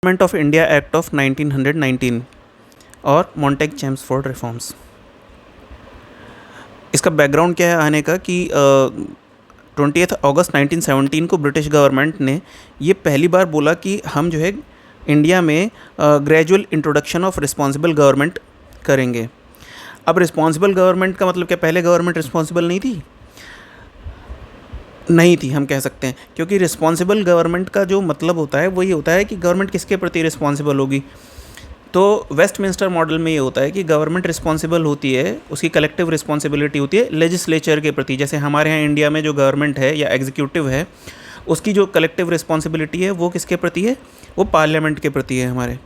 Government of India act of 1919 और Montague Chelmsford reforms. इसका background क्या है आने का कि 20 अगस्त 1917 को ब्रिटिश गवर्नमेंट ने ये पहली बार बोला कि हम जो है इंडिया में gradual introduction of responsible government करेंगे। अब रिस्पॉन्सिबल गवर्नमेंट का मतलब क्या, पहले गवर्नमेंट रिस्पॉन्सिबल नहीं थी हम कह सकते हैं, क्योंकि रिस्पॉन्सिबल गवर्नमेंट का जो मतलब होता है वो ये होता है कि गवर्नमेंट किसके प्रति रिस्पॉन्सिबल होगी। तो वेस्टमिंस्टर मॉडल में ये होता है कि गवर्नमेंट रिस्पॉन्सिबल होती है, उसकी कलेक्टिव रिस्पॉन्सिबिलिटी होती है लेजिस्लेचर के प्रति। जैसे हमारे यहाँ इंडिया में जो गवर्नमेंट है या एग्जीक्यूटिव है, उसकी जो कलेक्टिव रिस्पॉन्सिबिलिटी है वो किसके प्रति है, वो पार्लियामेंट के प्रति है हमारे।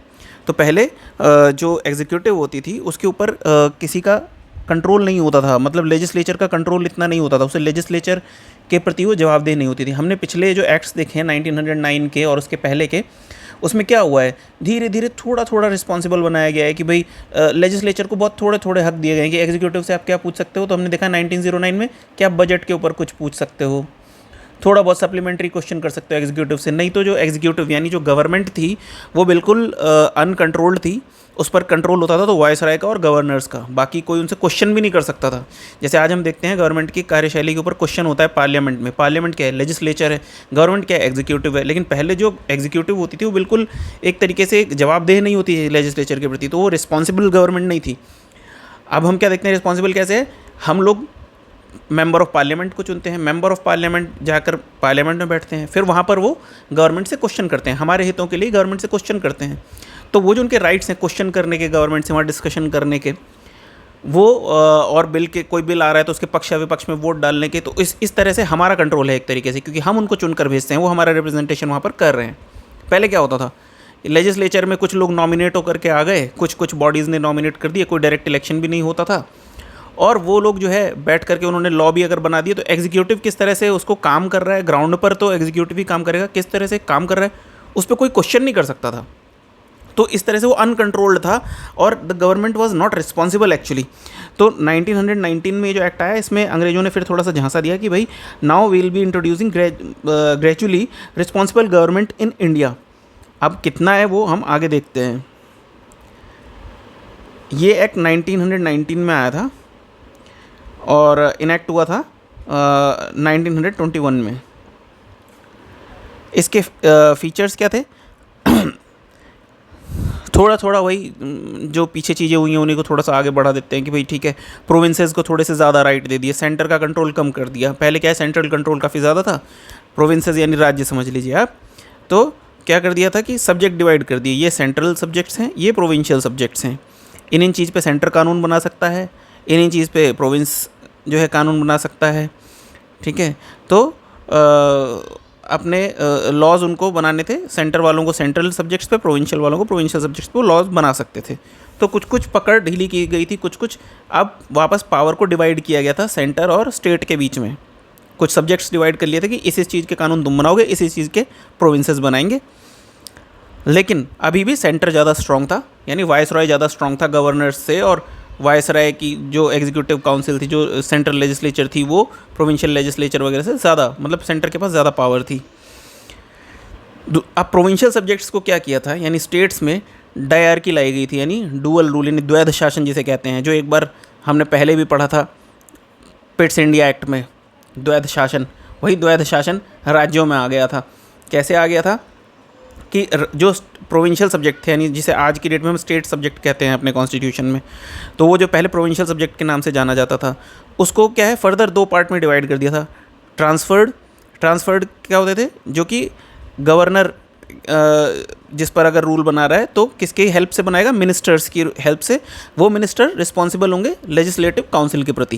तो पहले जो एग्जीक्यूटिव होती थी उसके ऊपर किसी का कंट्रोल नहीं होता था, मतलब लेजिस्लेचर का कंट्रोल इतना नहीं होता था, उससे लेजिस्लेचर के प्रति वो जवाबदेह नहीं होती थी। हमने पिछले जो एक्ट्स देखे हैं 1909 के और उसके पहले के, उसमें क्या हुआ है, धीरे धीरे थोड़ा थोड़ा रिस्पॉन्सिबल बनाया गया है कि भाई लेजिस्लेचर को बहुत थोड़े थोड़े हक दिए गए हैं कि एग्जीक्यूटिव से आप क्या पूछ सकते हो। तो हमने देखा 1909 में कि आप बजट के ऊपर कुछ पूछ सकते हो, थोड़ा बहुत सप्लीमेंट्री क्वेश्चन कर सकते हो एग्जीक्यूटिव से। नहीं तो जो एग्जीक्यूटिव यानी जो गवर्नमेंट थी वो बिल्कुल अनकंट्रोल्ड थी, उस पर कंट्रोल होता था तो वायसराय का और गवर्नर्स का, बाकी कोई उनसे क्वेश्चन भी नहीं कर सकता था। जैसे आज हम देखते हैं गवर्नमेंट की कार्यशैली के ऊपर क्वेश्चन होता है पार्लियामेंट में। पार्लियामेंट क्या है, लेजिस्लेचर है, गवर्नमेंट क्या है, एग्जीक्यूटिव है। लेकिन पहले जो एग्जीक्यूटिव होती थी वो बिल्कुल एक तरीके से जवाबदेह नहीं होती है लेजिस्लेचर के प्रति, तो वो रिस्पॉन्सिबल गवर्नमेंट नहीं थी। अब हम क्या देखते हैं रिस्पॉन्सिबल कैसे है, हम लोग मेंबर ऑफ पार्लियामेंट को चुनते हैं, मेंबर ऑफ पार्लियामेंट जाकर पार्लियामेंट में बैठते हैं, फिर वहाँ पर वो गवर्नमेंट से क्वेश्चन करते हैं, हमारे हितों के लिए गवर्नमेंट से क्वेश्चन करते हैं। तो वो जो उनके राइट्स हैं क्वेश्चन करने के, गवर्नमेंट से वहाँ डिस्कशन करने के, वो और बिल के कोई बिल आ रहा है तो उसके पक्ष या विपक्ष में वोट डालने के, तो इस तरह से हमारा कंट्रोल है एक तरीके से, क्योंकि हम उनको चुनकर भेजते हैं, वो हमारा रिप्रेजेंटेशन वहाँ पर कर रहे हैं। पहले क्या होता था, लेजिस्लेचर में कुछ लोग नॉमिनेट होकर के आ गए, कुछ बॉडीज़ ने नॉमिनेट कर दिए, कोई डायरेक्ट इलेक्शन भी नहीं होता था, और वो लोग जो है बैठ करके उन्होंने लॉ भी अगर बना दिया तो एग्जीक्यूटिव किस तरह से उसको काम कर रहा है ग्राउंड पर, तो एग्जीक्यूटिव ही काम करेगा, किस तरह से काम कर रहा है उस पर कोई क्वेश्चन नहीं कर सकता था। तो इस तरह से वो अनकंट्रोल्ड था और the government was not responsible actually. तो 1919 में जो एक्ट आया इसमें अंग्रेजों ने फिर थोड़ा सा झांसा दिया कि भाई now we will be introducing gradually responsible government in India. अब कितना है वो हम आगे देखते हैं। ये एक्ट 1919 में आया था और इनेक्ट हुआ था 1921 में। इसके फीचर्स क्या थे, थोड़ा थोड़ा वही जो पीछे चीज़ें हुई हैं उन्हीं को थोड़ा सा आगे बढ़ा देते हैं कि भाई ठीक है, प्रोविंसेस को थोड़े से ज़्यादा राइट दे दिए, सेंटर का कंट्रोल कम कर दिया। पहले क्या है, सेंट्रल कंट्रोल काफ़ी ज़्यादा था, प्रोविंसेस यानी राज्य समझ लीजिए आप। तो क्या कर दिया था कि सब्जेक्ट डिवाइड कर दिए, ये सेंट्रल सब्जेक्ट्स हैं, ये प्रोविंशियल सब्जेक्ट्स हैं। इन चीज़ पे सेंटर कानून बना सकता है, इन चीज़ पे प्रोविंस जो है कानून बना सकता है, ठीक है। तो अपने लॉज उनको बनाने थे, सेंटर वालों को सेंट्रल सब्जेक्ट्स पे, प्रोविंशियल वालों को प्रोविंशियल सब्जेक्ट्स पे लॉज बना सकते थे। तो कुछ पकड़ ढीली की गई थी, कुछ अब वापस पावर को डिवाइड किया गया था सेंटर और स्टेट के बीच में। कुछ सब्जेक्ट्स डिवाइड कर लिए थे कि इस चीज़ के कानून तुम बनाओगे, इस चीज़ के प्रोविंसेस बनाएंगे। लेकिन अभी भी सेंटर ज़्यादा स्ट्रॉन्ग था, यानी वायसरॉय ज़्यादा स्ट्रॉन्ग था गवर्नर्स से, और वायसराय की जो एग्जीक्यूटिव काउंसिल थी, जो सेंट्रल लेजिस्लेचर थी, वो प्रोविंशियल लेजिस्लेचर वगैरह से ज़्यादा, मतलब सेंटर के पास ज़्यादा पावर थी। अब प्रोविंशियल सब्जेक्ट्स को क्या किया था, यानी स्टेट्स में डायरकी लाई गई थी, यानी डुअल रूल, यानी द्वैध शासन जिसे कहते हैं, जो एक बार हमने पहले भी पढ़ा था पिट्स इंडिया एक्ट में। द्वैध शासन, वही द्वैध शासन राज्यों में आ गया था। कैसे आ गया था कि जो प्रोविंशियल सब्जेक्ट थे, यानी जिसे आज की डेट में हम स्टेट सब्जेक्ट कहते हैं अपने कॉन्स्टिट्यूशन में, तो वो जो पहले प्रोविंशियल सब्जेक्ट के नाम से जाना जाता था, उसको क्या है फर्दर 2 पार्ट में डिवाइड कर दिया था। ट्रांसफर्ड क्या होते थे, जो कि गवर्नर जिस पर अगर रूल बना रहा है तो किसके हेल्प से बनाएगा, मिनिस्टर्स की हेल्प से। वो मिनिस्टर रिस्पॉन्सिबल होंगे लेजिस्लेटिव काउंसिल के प्रति,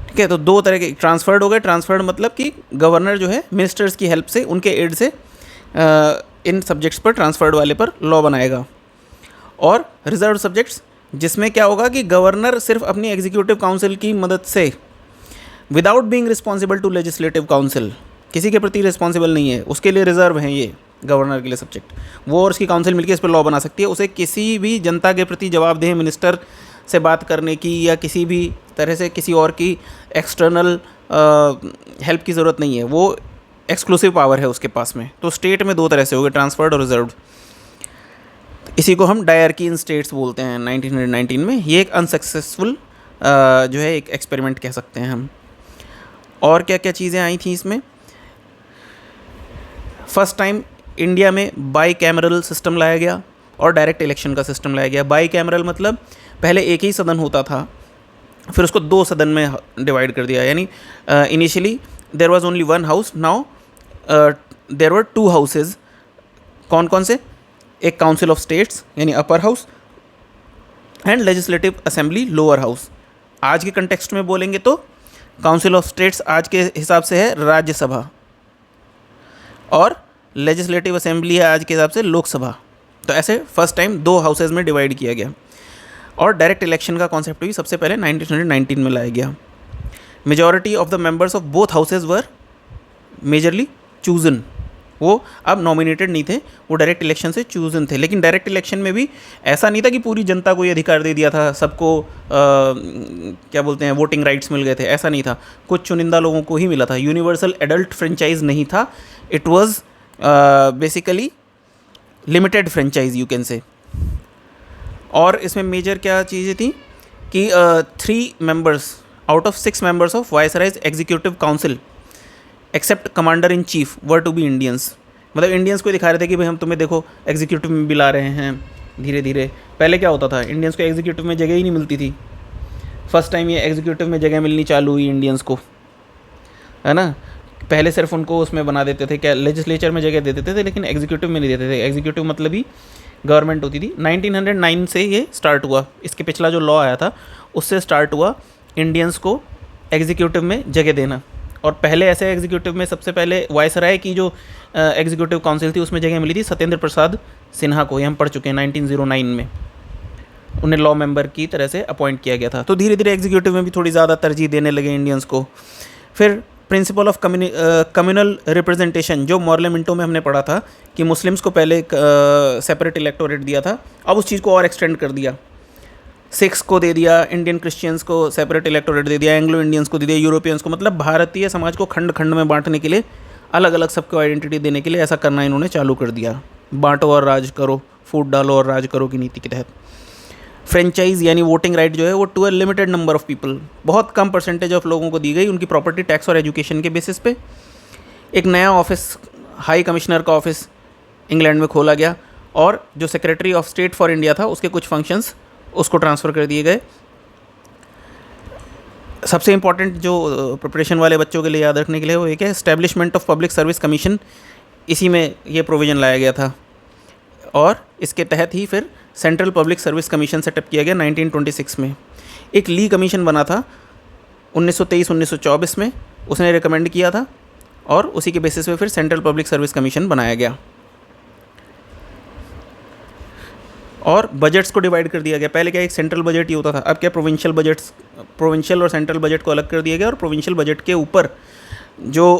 ठीक है। तो 2 तरह के ट्रांसफर्ड हो गए। ट्रांसफर्ड मतलब कि गवर्नर जो है मिनिस्टर्स की हेल्प से, उनके एड से इन सब्जेक्ट्स पर, ट्रांसफर्ड वाले पर लॉ बनाएगा। और रिजर्व सब्जेक्ट्स, जिसमें क्या होगा कि गवर्नर सिर्फ अपनी एग्जीक्यूटिव काउंसिल की मदद से, without being responsible to legislative council, किसी के प्रति रिस्पॉन्सिबल नहीं है, उसके लिए रिजर्व हैं ये गवर्नर के लिए सब्जेक्ट। वो और उसकी काउंसिल मिलकर इस पर लॉ बना सकती है। उसे किसी भी जनता के प्रति जवाबदेह मिनिस्टर से बात करने की या किसी भी तरह से किसी और की एक्सटर्नल हेल्प की ज़रूरत नहीं है, वो एक्सक्लूसिव पावर है उसके पास में। तो स्टेट में 2 तरह से हो गए, ट्रांसफर्ड और रिजर्व्ड। इसी को हम डायरकी इन स्टेट्स बोलते हैं 1919 में। ये एक अनसक्सेसफुल जो है एक एक्सपेरिमेंट कह सकते हैं हम। और क्या क्या चीज़ें आई थी इसमें? फर्स्ट टाइम इंडिया में बाई कैमरल सिस्टम लाया गया और डायरेक्ट इलेक्शन का सिस्टम लाया गया। बाई कैमरल मतलब पहले एक ही सदन होता था, फिर उसको 2 सदन में डिवाइड कर दिया। यानी initially there was only 1 house, now there were 2 houses. कौन कौन से? एक काउंसिल ऑफ स्टेट्स यानी upper house and legislative assembly lower house. आज के कंटेक्स्ट में बोलेंगे तो काउंसिल ऑफ स्टेट्स आज के हिसाब से है राज्यसभा और लेजिस्लेटिव असेंबली है आज के हिसाब से लोकसभा। तो ऐसे फर्स्ट टाइम 2 हाउसेज में डिवाइड किया गया। और डायरेक्ट इलेक्शन का कॉन्सेप्ट भी सबसे पहले 1919 में लाया गया। Majority of the members of both houses were majorly chosen. वो अब नॉमिनेटेड नहीं थे, वो डायरेक्ट इलेक्शन से चूजन थे। लेकिन डायरेक्ट इलेक्शन में भी ऐसा नहीं था कि पूरी जनता को ये अधिकार दे दिया था, सबको क्या बोलते हैं वोटिंग राइट्स मिल गए थे, ऐसा नहीं था। कुछ चुनिंदा लोगों को ही मिला था। यूनिवर्सल एडल्ट फ्रेंचाइज नहीं था, it was basically limited franchise you can say. और इसमें मेजर क्या चीज़ें थी कि 3 members out of 6 members of viceroy's executive council except commander in chief were to be Indians. मतलब इंडियंस को दिखा रहे थे कि भाई हम तुम्हें देखो एग्जीक्यूटिव में भी ला रहे हैं धीरे धीरे। पहले क्या होता था, इंडियंस को एग्जीक्यूटिव में जगह ही नहीं मिलती थी। फर्स्ट टाइम ये एग्जीक्यूटिव में जगह मिलनी चालू हुई इंडियंस को, है ना। पहले सिर्फ उनको उसमें बना देते थे, क्या लेजिस्लेचर में जगह दे देते थे, लेकिन एग्जीक्यूटिव में नहीं देते थे। एग्जीक्यूटिव मतलब ही गवर्नमेंट होती थी। 1909 से ये स्टार्ट हुआ। इसके पिछला जो लॉ आया था उससे स्टार्ट हुआ इंडियंस को एग्जीक्यूटिव में जगह देना। और पहले ऐसे एग्जीक्यूटिव में सबसे पहले वायसराय की जो एग्जीक्यूटिव काउंसिल थी उसमें जगह मिली थी सत्येंद्र प्रसाद सिन्हा को। ये हम पढ़ चुके हैं 1909 में, उन्हें लॉ मेंबर की तरह से अपॉइंट किया गया था। तो धीरे धीरे एग्जीक्यूटिव में भी थोड़ी ज़्यादा तरजीह देने लगे इंडियंस को। फिर प्रिंसिपल ऑफ कम्युनल रिप्रेजेंटेशन जो मॉर्लेमेंटो में हमने पढ़ा था कि मुस्लिम्स को पहले सेपरेट इलेक्टोरेट दिया था, अब उस चीज़ को और एक्सटेंड कर दिया। सिख्स को दे दिया, इंडियन क्रिश्चियंस को सेपरेट इलेक्टोरेट दे दिया, एंग्लो इंडियंस को दे दिया, यूरोपियंस को। मतलब भारतीय समाज को खंड खंड में बांटने के लिए, अलग अलग सबको आइडेंटिटी देने के लिए ऐसा करना इन्होंने चालू कर दिया। बांटो और राज करो, फूट डालो और राज करो की नीति के तहत। फ्रेंचाइज यानी वोटिंग राइट जो है वो to a limited number of people, बहुत कम परसेंटेज ऑफ लोगों को दी गई, उनकी प्रॉपर्टी टैक्स और एजुकेशन के बेसिस पे। एक नया ऑफिस, हाई कमिश्नर का ऑफिस इंग्लैंड में खोला गया और जो secretary of state for India था उसके कुछ फंक्शंस उसको ट्रांसफ़र कर दिए गए। सबसे इंपॉर्टेंट जो प्रिपरेशन वाले बच्चों के लिए याद रखने के लिए वो एक है establishment of public service commission. इसी में ये प्रोविज़न लाया गया था और इसके तहत ही फिर central public service commission setup किया गया 1926 में। एक ली कमीशन बना था 1923-1924 में, उसने रिकमेंड किया था और उसी के बेसिस पे फिर सेंट्रल पब्लिक सर्विस कमीशन बनाया गया। और बजट्स को डिवाइड कर दिया गया। पहले क्या एक सेंट्रल बजट ही होता था, अब क्या प्रोविंशियल बजट्स, प्रोविंशियल और सेंट्रल बजट को अलग कर दिया गया। और प्रोविंशियल बजट के ऊपर जो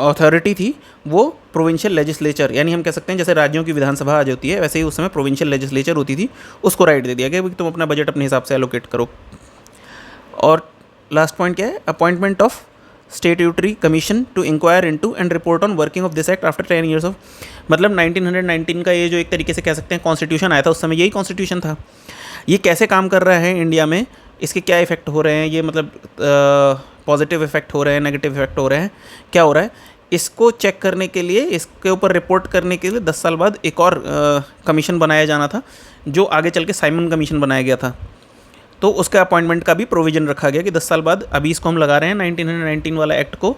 अथॉरिटी थी वो प्रोविंशियल लेजिस्लेचर, यानी हम कह सकते हैं जैसे राज्यों की विधानसभा आज होती है वैसे ही उस समय प्रोविंशियल लेजिस्लेचर होती थी, उसको राइट दे दिया गया कि तुम अपना बजट अपने हिसाब से एलोकेट करो। और लास्ट पॉइंट क्या है, appointment of statutory commission to enquire into and report on working of this act after 10 years of. मतलब 1919 का ये जो एक तरीके से कह सकते हैं कॉन्स्टिट्यूशन आया था, उस समय यही कॉन्स्टिट्यूशन था। ये कैसे काम कर रहा है इंडिया में, इसके क्या इफ़ेक्ट हो रहे हैं, ये मतलब पॉजिटिव इफ़ेक्ट हो रहे हैं, नेगेटिव इफ़ेक्ट हो रहे हैं, क्या हो रहा है, इसको चेक करने के लिए, इसके ऊपर रिपोर्ट करने के लिए 10 साल बाद एक और कमीशन बनाया जाना था जो आगे चल के साइमन कमीशन बनाया गया था। तो उसका अपॉइंटमेंट का भी प्रोविज़न रखा गया कि 10 साल बाद, अभी इसको हम लगा रहे हैं 1919 वाला एक्ट को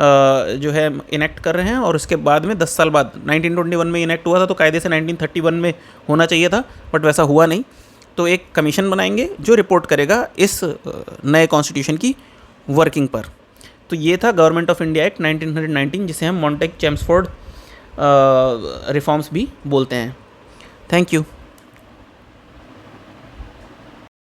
जो है इनेक्ट कर रहे हैं और उसके बाद में 10 साल बाद 1921 में इनेक्ट हुआ था तो कायदे से 1931 में होना चाहिए था, बट वैसा हुआ नहीं। तो एक कमीशन बनाएंगे जो रिपोर्ट करेगा इस नए कॉन्स्टिट्यूशन की वर्किंग पर। तो ये था गवर्नमेंट ऑफ इंडिया एक्ट 1919 जिसे हम मॉन्टेग चेम्सफोर्ड रिफॉर्म्स भी बोलते हैं। Thank you.